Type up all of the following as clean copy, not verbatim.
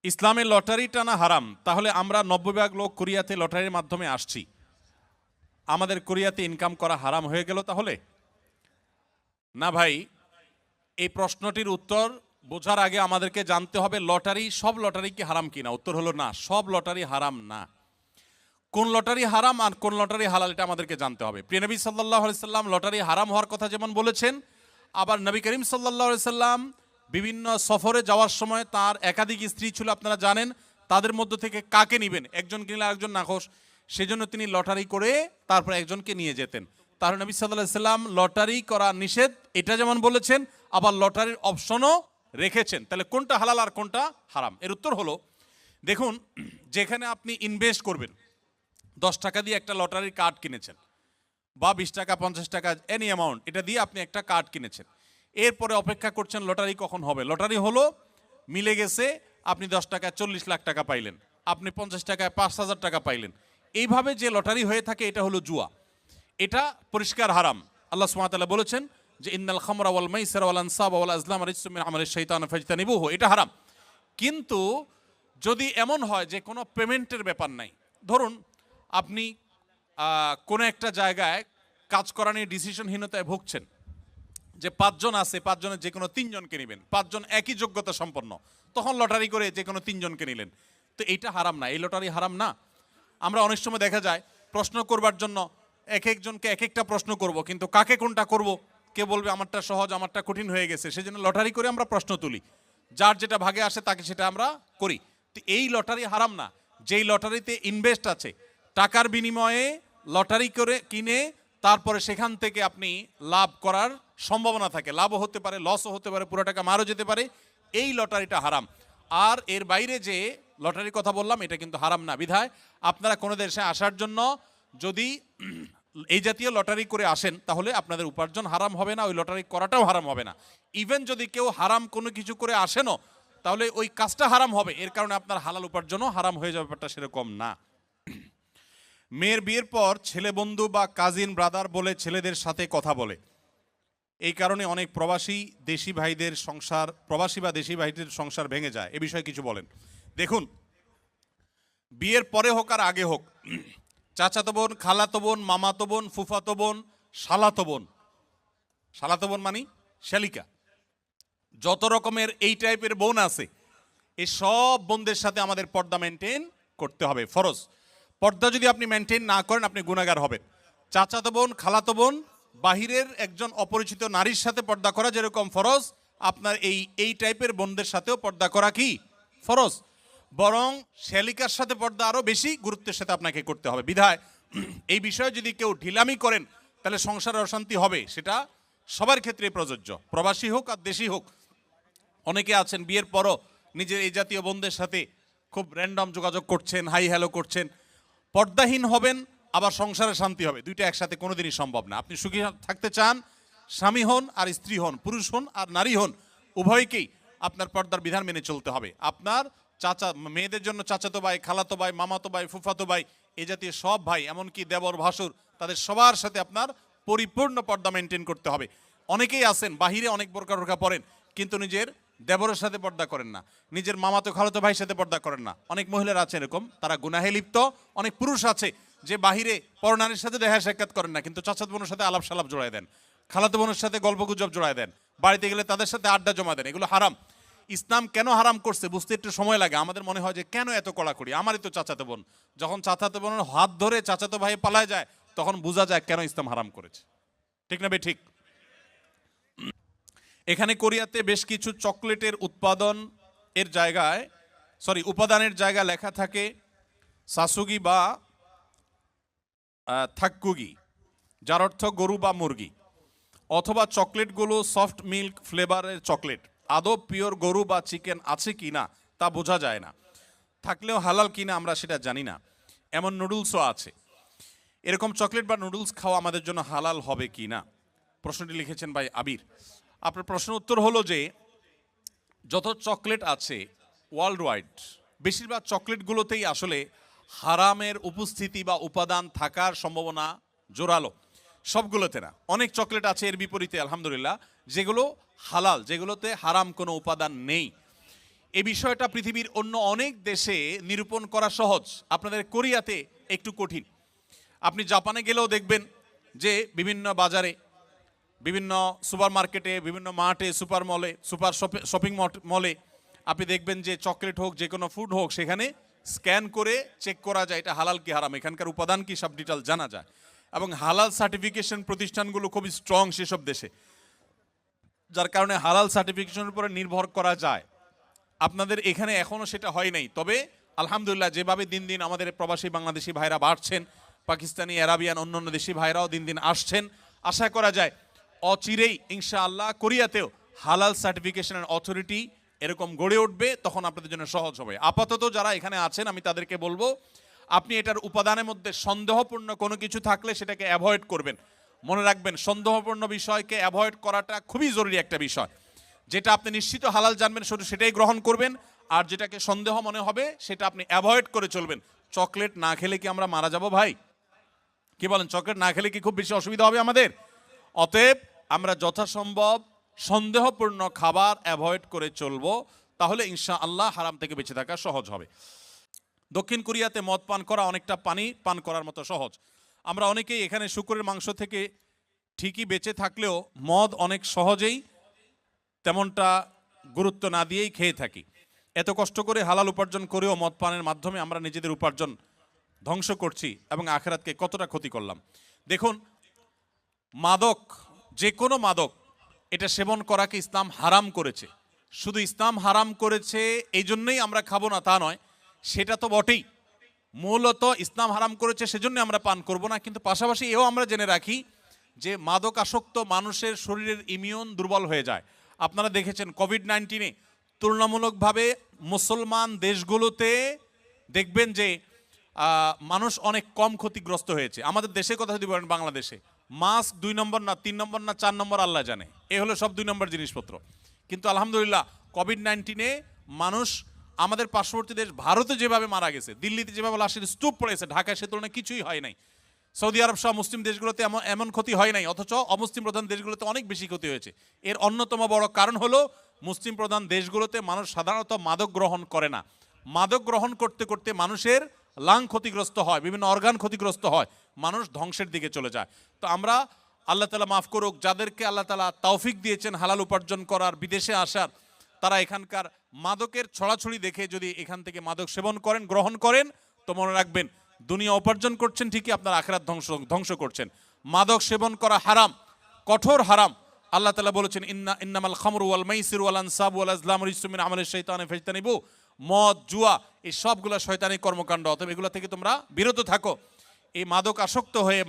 ইসলামে লটারি টানা হারাম, তাহলে আমরা 90 ভাগ লোক কোরিয়াতে লটারির মাধ্যমে আসছি, আমাদের কোরিয়াতে ইনকাম করা হারাম হয়ে গেল তাহলে? না ভাই, এই প্রশ্নটির উত্তর বোঝার আগে আমাদেরকে জানতে হবে লটারি, সব লটারি কি হারাম কিনা। উত্তর হলো না, সব লটারি হারাম না। কোন লটারি হারাম আর কোন লটারি হালাল এটা আমাদেরকে জানতে হবে। প্রিয় নবী সাল্লাল্লাহু আলাইহি সাল্লাম লটারি হারাম হওয়ার কথা যেমন বলেছেন, আবার নবী করিম সাল্লাল্লাহু আলাইহি সাল্লাম বিভিন্ন সফরে যাওয়ার সময় তার একাধিক স্ত্রী ছিল, আপনারা জানেন। তাদের মধ্য থেকে কাকে নেবেন, একজন কিনলে আরেকজন নাখোশ, সেজন্য তিনি লটারি করে তারপর একজনকে নিয়ে যেতেন। তাহলে নবী সাল্লাল্লাহু আলাইহি সাল্লাম লটারি করা নিষেধ এটা যেমন বলেছেন, আবার লটারির অপশনও রেখেছেন। তাহলে কোনটা হালাল আর কোনটা হারাম? এর উত্তর হলো, দেখুন, যেখানে আপনি ইনভেস্ট করবেন, 10 টাকা দিয়ে একটা লটারির কার্ড কিনেছেন, বা 20 টাকা 50 টাকা এনি অ্যামাউন্ট, এটা দিয়ে আপনি একটা কার্ড কিনেছেন, এরপরে অপেক্ষা করছেন লটারি কখন হবে। লটারি হলো, মিলে গেছে, আপনি 10 টাকায় 40 লাখ টাকা পাইলেন, আপনি 50 টাকায় 5,000 টাকা পাইলেন। এইভাবে যে লটারি হয়ে থাকে এটা হলো জুয়া, এটা পরিষ্কার হারাম। আল্লাহ সুবহানাহু ওয়া তাআলা বলেছেন যে ইন্নাল খামরা ওয়াল মাইসিরা ওয়াল আনসাবা ওয়াল আজলামা রিজসুম মিন আমালিশ শাইতানি ফাজতানিবুহু, এটা হারাম। কিন্তু যদি এমন হয় যে কোনো পেমেন্টের ব্যাপার নাই, ধরুন আপনি কোনো একটা জায়গায় কাজ করা নিয়ে ডিসিশনহীনতায় ভুগছেন, যে 5 জন আছে, 5 জনের যে কোনো 3 জনকে নেবেন, 5 জন একই যোগ্যতা সম্পন্ন, তখন লটারি করে যে কোনো 3 জনকে নিলেন, তো এইটা হারাম না, এই লটারি হারাম না। আমরা অনেক সময় দেখা যায় প্রশ্ন করবার জন্য এক একজনকে এক একটা প্রশ্ন করব, কিন্তু কাকে কোনটা করব, কে বলবে আমারটা সহজ আমারটা কঠিন হয়ে গেছে, সেজন্য লটারি করে আমরা প্রশ্ন তুলি, যার যেটা ভাগে আসে তাকে সেটা আমরা করি। তো এই লটারি হারাম না। যেই লটারিতে ইনভেস্ট আছে, টাকার বিনিময়ে লটারি করে কিনে তারপরে সেখান থেকে আপনি লাভ করার সম্ভাবনা থাকে, লাভও হতে পারে, লসও হতে পারে, পুরো টাকা মারও যেতে পারে, এই লটারিটা হারাম। আর এর বাইরে যে লটারির কথা বললাম এটা কিন্তু হারাম না। বিধায় আপনারা কোনো দেশে আসার জন্য যদি এই জাতীয় লটারি করে আসেন, তাহলে আপনাদের উপার্জন হারাম হবে না, ওই লটারি করাটাও হারাম হবে না। ইভেন যদি কেউ হারাম কোনো কিছু করে আসেনও, তাহলে ওই কাজটা হারাম হবে, এর কারণে আপনার হালাল উপার্জনও হারাম হয়ে যাবে, ব্যাপারটা সেরকম না। মেয়ের বিয়ের পর ছেলে বন্ধু বা কাজিন ব্রাদার বলে ছেলেদের সাথে কথা বলে, এই কারণে অনেক প্রবাসী দেশি ভাইদের সংসার, প্রবাসী বা দেশি ভাইদের সংসার ভেঙে যায়, এ বিষয়ে কিছু বলেন। দেখুন, বিয়ের পরে হোক আর আগে হোক, চাচাতো বোন, খালাতো বোন, মামাতো বোন, ফুফাতো বোন, শালাতো বোন, শালাতো বোন মানে শালিকা, যত রকমের এই টাইপের বোন আছে, এই সব বোনদের সাথে আমাদের পর্দা মেনটেন করতে হবে, ফরজ। পর্দা যদি আপনি মেনটেন না করেন আপনি গুনাহগার হবেন। চাচাতো বোন, খালাতো বোন, বাহিরের একজন অপরিচিত নারীর সাথে পর্দা করা যেরকম ফরজ, আপনার এই টাইপের বোনদের সাথেও পর্দা করা কি ফরজ, বরং শ্যালিকার সাথে পর্দা আরও বেশি গুরুত্বের সাথে আপনাকে করতে হবে। বিধায় এই বিষয়ে যদি কেউ ঢিলামি করেন তাহলে সংসারে অশান্তি হবে, সেটা সবার ক্ষেত্রে প্রযোজ্য, প্রবাসী হোক আর দেশি হোক। অনেকে আছেন বিয়ের পরও নিজের এই জাতীয় বোনদের সাথে খুব র্যান্ডম যোগাযোগ করছেন, হাই হ্যালো করছেন। পর্দাহীন হবেন, আবার সংসারে শান্তি হবে, দুইটা একসাথে কোনোদিনই সম্ভব না। আপনি সুখী থাকতে চান, স্বামী হন আর স্ত্রী হন, পুরুষ হন আর নারী হন, উভয়কেই আপনার পর্দার বিধান মেনে চলতে হবে। আপনার চাচা, মেয়েদের জন্য চাচাতো ভাই, খালাতো ভাই, মামাতো ভাই, ফুফাতো ভাই, এই জাতীয় সব ভাই, এমনকি দেবর ভাসুর, তাদের সবার সাথে আপনার পরিপূর্ণ পর্দা মেনটেন করতে হবে। অনেকেই আছেন বাহিরে অনেক বোরকা টোরকা পরেন, কিন্তু নিজের দেবরের সাথে পর্দা করেন না, নিজের মামাতো খালাতো ভাইয়ের সাথে পর্দা করেন না। অনেক মহিলারা আছে এরকম, তারা গুনাহে লিপ্ত। অনেক পুরুষ আছে যে বাহিরে পরনারীর সাথে দেখা সাক্ষাৎ করেন না, কিন্তু চাচাতো বোনের সাথে আলাপ সালাপ জোড়ায় দেন, খালাতো বোনের সাথে গল্পগুজব জোড়ায় দেন, বাড়িতে গেলে তাদের সাথে আড্ডা জমা দেন। এগুলো হারাম। ইসলাম কেন হারাম করছে বুঝতে একটু সময় লাগে। আমাদের মনে হয় যে কেন এত কড়াকড়ি, আমারই তো চাচাতো বোন। যখন চাচাতো বোনের হাত ধরে চাচাতো ভাই পালায় যায়, তখন বোঝা যায় কেন ইসলাম হারাম করেছে। ঠিক না বে ঠিক? এখানে কোরিয়াতে বেশ কিছু চকলেটের উপাদানের জায়গায় লেখা থাকে সাসুগি বা থাক্কুগি, যার অর্থ গরু বা মুরগি, অথবা চকলেটগুলো সফট মিল্ক ফ্লেভারের চকলেট। আদৌ পিওর গরু বা চিকেন আছে কি না তা বোঝা যায় না, থাকলেও হালাল কিনা আমরা সেটা জানি না। এমন নুডলসও আছে। এরকম চকলেট বা নুডলস খাওয়া আমাদের জন্য হালাল হবে কি না? প্রশ্নটি লিখেছেন ভাই আবির। আপনার প্রশ্নের উত্তর হলো যে যত চকলেট আছে ওয়ার্ল্ড ওয়াইড, বেশিরভাগ চকলেটগুলোতেই আসলে হারামের উপস্থিতি বা উপাদান থাকার সম্ভাবনা জোরালো, সবগুলোতে না। অনেক চকলেট আছে এর বিপরীতে আলহামদুলিল্লাহ যেগুলো হালাল, যেগুলোতে হারাম কোনো উপাদান নেই। এই বিষয়টা পৃথিবীর অন্য অনেক দেশে নিরূপণ করা সহজ, আপনাদের কোরিয়াতে একটু কঠিন। আপনি জাপানে গেলেও দেখবেন যে বিভিন্ন বাজারে, বিভিন্ন সুপার মার্কেটে, বিভিন্ন মার্টে, সুপার মলে, সুপার শপিং মলে আপনি দেখবেন যে চকলেট হোক, যে কোনো ফুড হোক, সেখানে স্ক্যান করে চেক করা যায় এটা হালাল কি হারাম, এখানকার উপাদান কি, সব ডিটেল জানা যায়। এবং হালাল সার্টিফিকেশন প্রতিষ্ঠানগুলো খুবই স্ট্রং সেসব দেশে, যার কারণে হালাল সার্টিফিকেশনের উপরে নির্ভর করা যায়। আপনাদের এখানে এখনও সেটা হয় নাই, তবে আলহামদুলিল্লাহ যেভাবে দিন দিন আমাদের প্রবাসী বাংলাদেশি ভাইরা বাড়ছেন, পাকিস্তানি, আরাবিয়ান, অন্যান্য দেশি ভাইরাও দিন দিন আসছেন, আশা করা যায় অচিরেই ইনশাআল্লাহ কোরিয়াতেও হালাল সার্টিফিকেশনের অথরিটি এরকম গড়ে উঠবে, তখন আপনাদের জন্য সহজ হবে। আপাতত যারা এখানে আছেন আমি তাদেরকে বলবো, আপনি এটার উপাদানের মধ্যে সন্দেহপূর্ণ কোনো কিছু থাকলে সেটাকে অ্যাভয়েড করবেন। মনে রাখবেন, সন্দেহপূর্ণ বিষয়কে অ্যাভয়েড করাটা খুবই জরুরি একটা বিষয়। যেটা আপনি নিশ্চিত হালাল জানবেন শুধু সেটাই গ্রহণ করবেন, আর যেটাকে সন্দেহ মনে হবে সেটা আপনি অ্যাভয়েড করে চলবেন। চকলেট না খেলে কি আমরা মারা যাব ভাই? কি বলেন, চকলেট না খেলে কি খুব বেশি অসুবিধা হবে আমাদের? অতএব আমরা যথাসম্ভব সন্দেহপূর্ণ খাবার অ্যাভয়েড করে চলবো, তাহলে ইনশাআল্লাহ হারাম থেকে বেঁচে থাকা সহজ হবে। দক্ষিণ কোরিয়াতে মদ পান করা অনেকটা পানি পান করার মতো সহজ। আমরা অনেকেই এখানে শুকরের মাংস থেকে ঠিকই বেঁচে থাকলেও মদ অনেক সহজেই তেমনটা গুরুত্ব না দিয়েই খেয়ে থাকি। এত কষ্ট করে হালাল উপার্জন করেও মদ পানের মাধ্যমে আমরা নিজেদের উপার্জন ধ্বংস করছি এবং আখিরাতকে কতটা ক্ষতি করলাম। দেখুন, মাদক, যে কোনো মাদক, এটা সেবন করাকে ইসলাম হারাম করেছে। শুধু ইসলাম হারাম করেছে এই জন্যই আমরা খাবো না তা নয়, সেটা তো বটেই। মূলত ইসলাম হারাম করেছে সেজন্য আমরা পান করব না, কিন্তু পাশাপাশি এও আমরা জেনে রাখি যে মাদক আসক্ত মানুষের শরীরের ইমিউন দুর্বল হয়ে যায়। আপনারা দেখেছেন কোভিড-19-এ তুলনামূলকভাবে মুসলমান দেশগুলোতে দেখবেন যে মানুষ অনেক কম ক্ষতিগ্রস্ত হয়েছে। আমাদের দেশের কথা যদি বলেন, বাংলাদেশে মাস্ক 2 নম্বর না 3 নম্বর না 4 নম্বর আল্লাহ জানে, এ হলো সব 2 নম্বর জিনিসপত্র। কিন্তু আলহামদুলিল্লাহ কোভিড-19-এ মানুষ আমাদের পার্শ্ববর্তী দেশ ভারতে যেভাবে মারা গেছে, দিল্লিতে যেভাবে লাশের স্তূপ পড়েছে, ঢাকায় সে তুলনায় কিছুই হয় নাই। সৌদি আরব সহ মুসলিম দেশগুলোতে এমন ক্ষতি হয় নাই, অথচ অমুসলিম প্রধান দেশগুলোতে অনেক বেশি ক্ষতি হয়েছে। এর অন্যতম বড় কারণ হলো মুসলিম প্রধান দেশগুলোতে মানুষ সাধারণত মাদক গ্রহণ করে না। মাদক গ্রহণ করতে করতে মানুষের লাং ক্ষতিগ্রস্ত হয়, বিভিন্ন অর্গান ক্ষতিগ্রস্ত হয়, মানুষ ধ্বংসের দিকে চলে যায়। তো আমরা, আল্লাহ তাআলা মাফ করুক, যাদেরকে আল্লাহ তাআলা তৌফিক দিয়েছেন হালাল উপার্জন করার, বিদেশে আসার, তারা এখানকার মাদকের ছড়াছড়ি দেখে যদি এখান থেকে মাদক সেবন করেন, গ্রহণ করেন, তো মনে রাখবেন দুনিয়া উপার্জন করছেন ঠিকই, আপনার আখিরাত ধ্বংস করছেন। মাদক সেবন করা হারাম, কঠোর হারাম। আল্লাহ তাআলা বলেছেন, ইন্নামাল খামরু ওয়াল মাইসিরু ওয়াল আনসাবু ওয়াল আজলামু রিজসুম মিন আমালিশ শাইতানি ফাজতানিবু। মদ, জুয়া, এই সবগুলো শয়তানি কর্মকাণ্ড, অতএব এগুলো থেকে তোমরা বিরত থাকো। এই মাদক আসক্ত হয়ে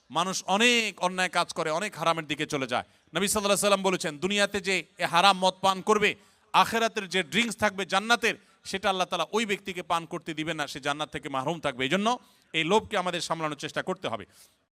মানুষ অনেক অন্যায় কাজ করে, অনেক হারামের দিকে চলে যায়। নবী সাল্লাল্লাহু আলাইহি ওয়াসাল্লাম বলেছেন, দুনিয়াতে যে হারাম মদ পান করবে, আখিরাতের যে ড্রিঙ্কস থাকবে জান্নাতের, সেটা আল্লাহ তাআলা ওই ব্যক্তিকে পান করতে দিবেন না, সে জান্নাত থেকে মাহরুম থাকবে। এই জন্য এই লোভকে আমাদের সামলানোর চেষ্টা করতে হবে।